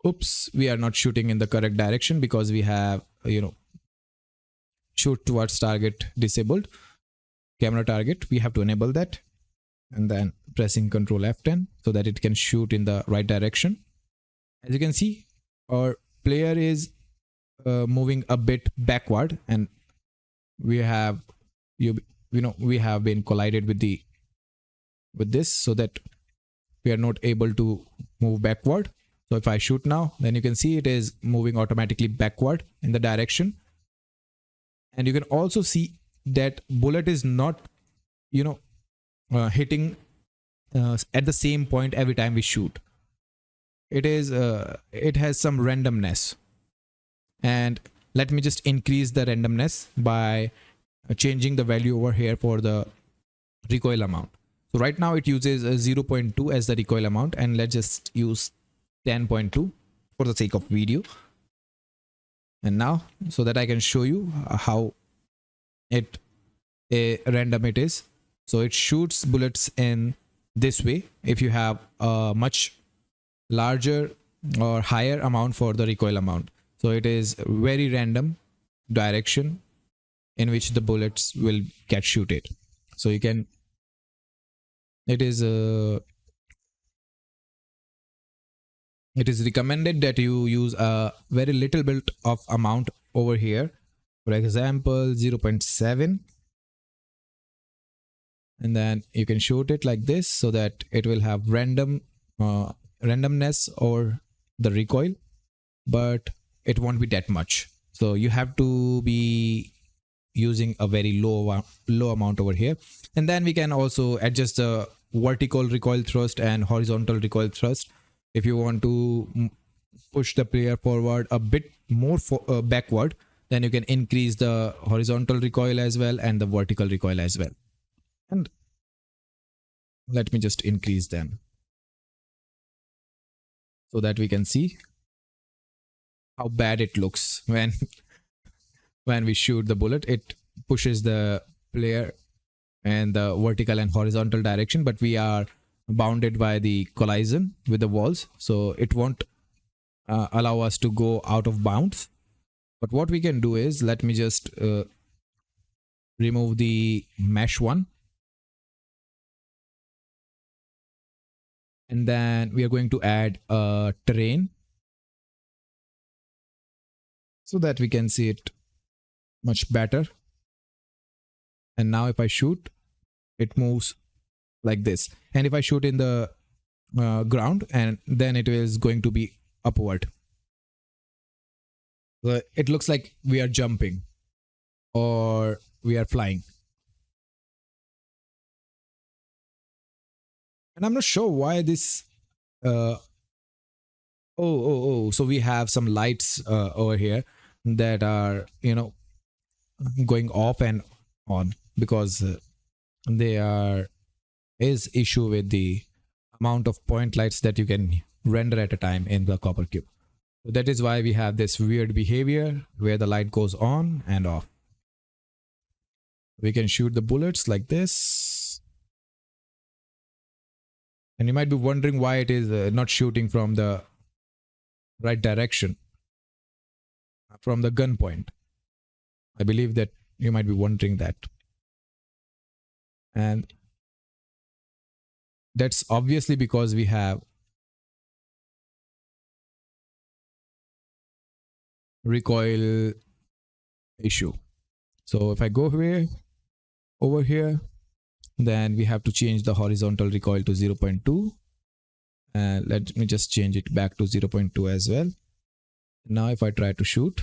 oops, we are not shooting in the correct direction because we have, shoot towards target disabled, camera target. We have to enable that, and then pressing Ctrl F10 so that it can shoot in the right direction. As you can see, our player is moving a bit backward, and we have we have been collided with this, so that we are not able to move backward. So if I shoot now, then you can see it is moving automatically backward in the direction. And you can also see that bullet is not hitting at the same point every time we shoot. It is it has some randomness, and let me just increase the randomness by changing the value over here for the recoil amount. So right now it uses 0.2 as the recoil amount, and let's just use 10.2 for the sake of video. And now, so that I can show you how random it is. So it shoots bullets in this way if you have a much larger or higher amount for the recoil amount. So it is very random direction in which the bullets will get shooted. So you can it is recommended that you use a very little bit of amount over here, for example 0.7, and then you can shoot it like this so that it will have randomness or the recoil, but it won't be that much. So you have to be using a very low amount over here. And then we can also adjust the vertical recoil thrust and horizontal recoil thrust. If you want to push the player forward a bit more backward, then you can increase the horizontal recoil as well and the vertical recoil as well. And let me just increase them so that we can see how bad it looks when we shoot the bullet. It pushes the player in the vertical and horizontal direction, but we are bounded by the collision with the walls, so it won't allow us to go out of bounds. But what we can do is, let me just remove the mesh one, and then we are going to add a terrain so that we can see it much better. And now if I shoot, it moves like this, and if I shoot in the ground, and then it is going to be upward. So it looks like we are jumping or we are flying. And I'm not sure why this so we have some lights over here that are, you know, going off and on because there is issue with the amount of point lights that you can render at a time in the CopperCube. So that is why we have this weird behavior where the light goes on and off. We can shoot the bullets like this, and you might be wondering why it is not shooting from the right direction, from the gun point. I believe that you might be wondering that. And that's obviously because we have recoil issue. So if I go over here, then we have to change the horizontal recoil to 0.2. And let me just change it back to 0.2 as well. Now if I try to shoot,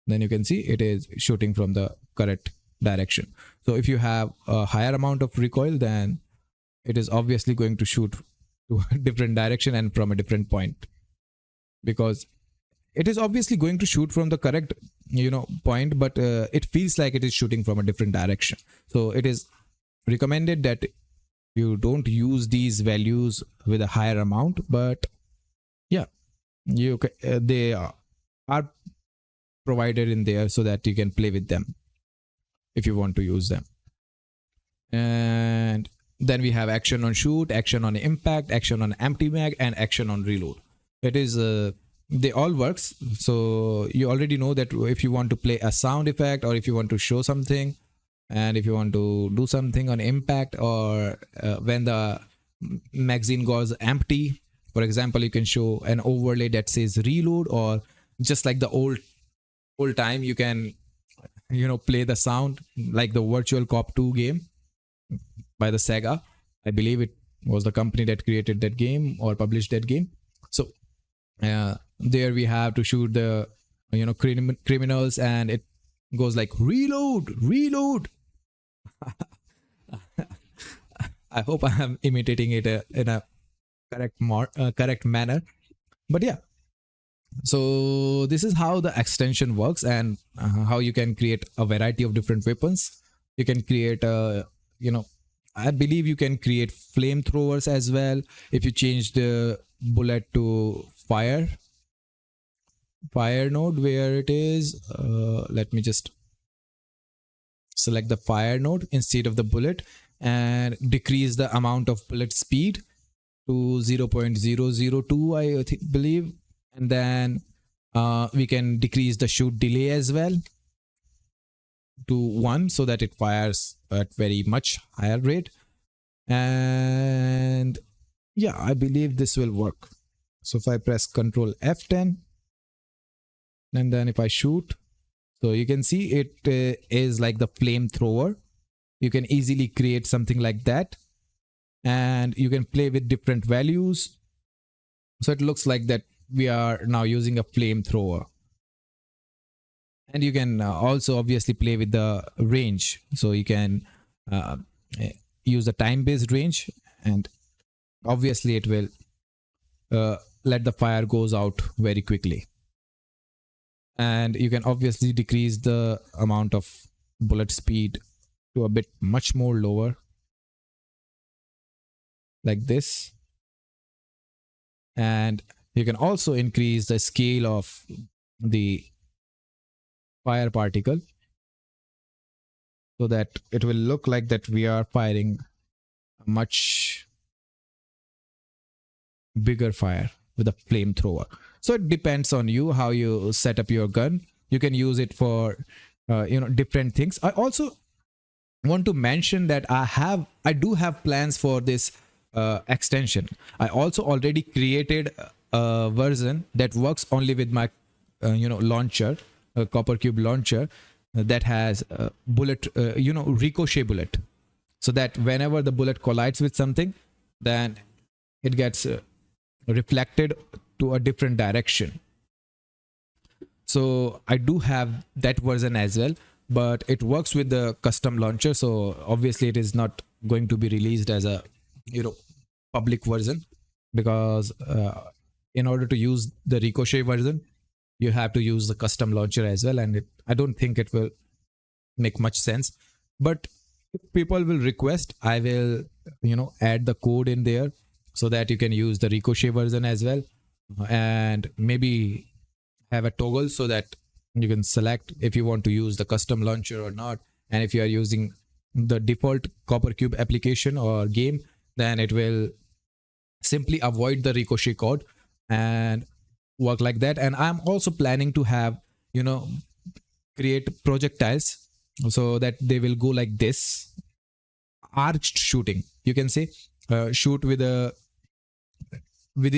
then you can see it is shooting from the correct direction. So if you have a higher amount of recoil, then it is obviously going to shoot to a different direction and from a different point, because it is obviously going to shoot from the correct, you know, point, but it feels like it is shooting from a different direction. So it is recommended that you don't use these values with a higher amount, but yeah, you they are provided in there so that you can play with them if you want to use them. And then we have action on shoot, action on impact, action on empty mag, and action on reload. It is they all works. So you already know that if you want to play a sound effect, or if you want to show something, and if you want to do something on impact, or when the magazine goes empty, for example, you can show an overlay that says reload, or just like the old time, you can, you know, play the sound like the Virtual Cop 2 game by the Sega. I believe it was the company that created that game or published that game. So there we have to shoot the, you know, criminals, and it goes like reload. I hope I am imitating it in a correct manner. But yeah, so this is how the extension works, and how you can create a variety of different weapons. You can create you know, I believe you can create flamethrowers as well if you change the bullet to fire node, where it is. Let me just select the fire node instead of the bullet, and decrease the amount of bullet speed to 0.002, I believe. And then we can decrease the shoot delay as well to 1, so that it fires at very much higher rate. And yeah, I believe this will work. So if I press Control F10 and then if I shoot, so you can see it is like the flamethrower. You can easily create something like that, and you can play with different values. So it looks like that we are now using a flamethrower. And you can also obviously play with the range. So you can use the time-based range, and obviously it will let the fire goes out very quickly. And you can obviously decrease the amount of bullet speed to a bit much more lower, like this. And you can also increase the scale of the fire particle so that it will look like that we are firing a much bigger fire with a flamethrower. So it depends on you how you set up your gun. You can use it for different things. I also want to mention that I do have plans for this extension. I also already created a version that works only with my launcher, a CopperCube launcher, that has bullet ricochet bullet, so that whenever the bullet collides with something, then it gets reflected to a different direction. So I do have that version as well, but it works with the custom launcher, so obviously it is not going to be released as a public version, because in order to use the ricochet version you have to use the custom launcher as well, and I don't think it will make much sense. But if people will request, I will add the code in there so that you can use the ricochet version as well, and maybe have a toggle so that you can select if you want to use the custom launcher or not. And if you are using the default CopperCube application or game, then it will simply avoid the ricochet code and work like that. And I'm also planning to have create projectiles so that they will go like this, arched shooting, you can say. Shoot within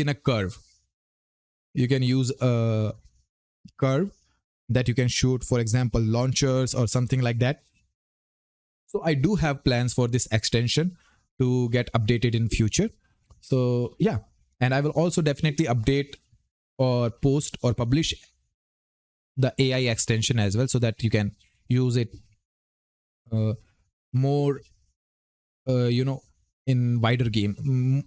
a curve. You can use a curve that you can shoot, for example, launchers or something like that. So I do have plans for this extension to get updated in future. So yeah, and I will also definitely update or post or publish the AI extension as well, so that you can use it more in wider game.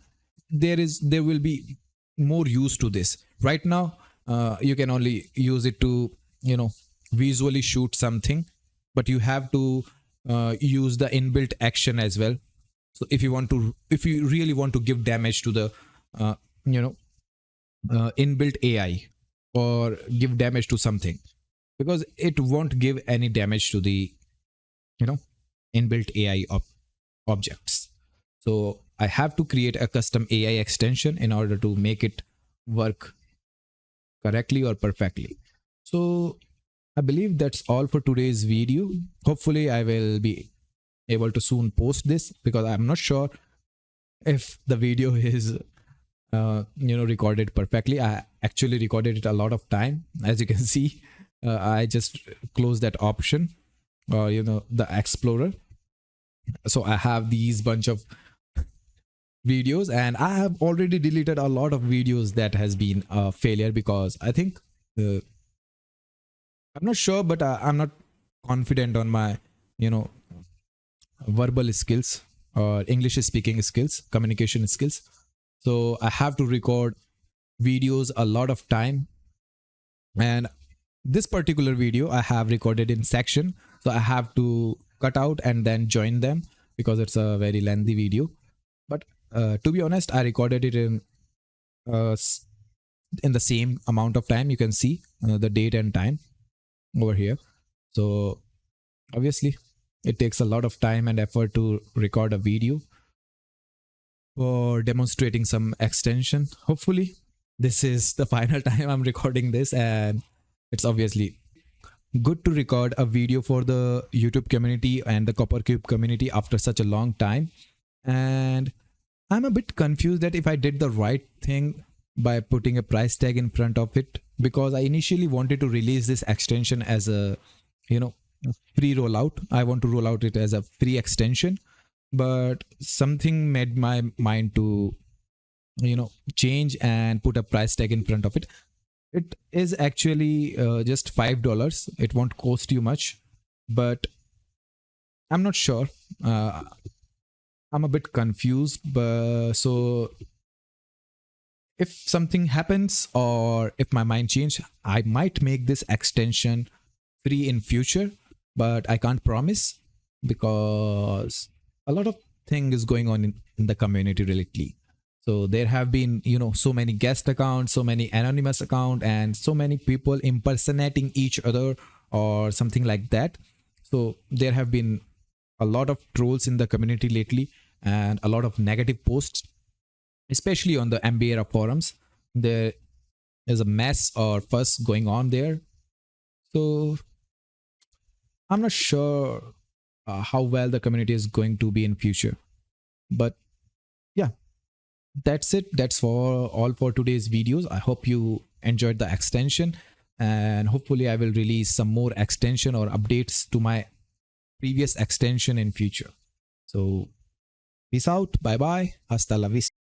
There will be more use to this. Right now you can only use it to visually shoot something, but you have to use the inbuilt action as well. So if you really want to give damage to the inbuilt AI, or give damage to something, because it won't give any damage to the inbuilt AI objects. So I have to create a custom AI extension in order to make it work correctly or perfectly. So I believe that's all for today's video. Hopefully I will be able to soon post this, because I'm not sure if the video is recorded perfectly. I actually recorded it a lot of time. As you can see, I just closed that option, or the Explorer. So I have these bunch of videos, and I have already deleted a lot of videos that has been a failure, because I think I'm not sure, but I'm not confident on my verbal skills or English speaking skills, communication skills. So I have to record videos a lot of time, and this particular video I have recorded in section, so I have to cut out and then join them, because it's a very lengthy video. But to be honest, I recorded it in the same amount of time. You can see the date and time over here. So obviously it takes a lot of time and effort to record a video for demonstrating some extension. Hopefully this is the final time I'm recording this, and it's obviously good to record a video for the YouTube community and the CopperCube community after such a long time. And I'm a bit confused that if I did the right thing by putting a price tag in front of it, because I initially wanted to release this extension as a, you know, free rollout. I want to roll out it as a free extension, but something made my mind to, change and put a price tag in front of it. It is actually just $5. It won't cost you much, but I'm not sure. I'm a bit confused, but so if something happens or if my mind change, I might make this extension free in future, but I can't promise because a lot of thing is going on in the community lately. So there have been, so many guest accounts, so many anonymous account, and so many people impersonating each other or something like that. So there have been a lot of trolls in the community lately and a lot of negative posts, especially on the MBA forums. There is a mess or fuss going on there. So I'm not sure how well the community is going to be in future. But yeah, that's it. That's for all for today's videos. I hope you enjoyed the extension, and hopefully I will release some more extension or updates to my previous extension in future. So peace out. Bye bye. Hasta la vista.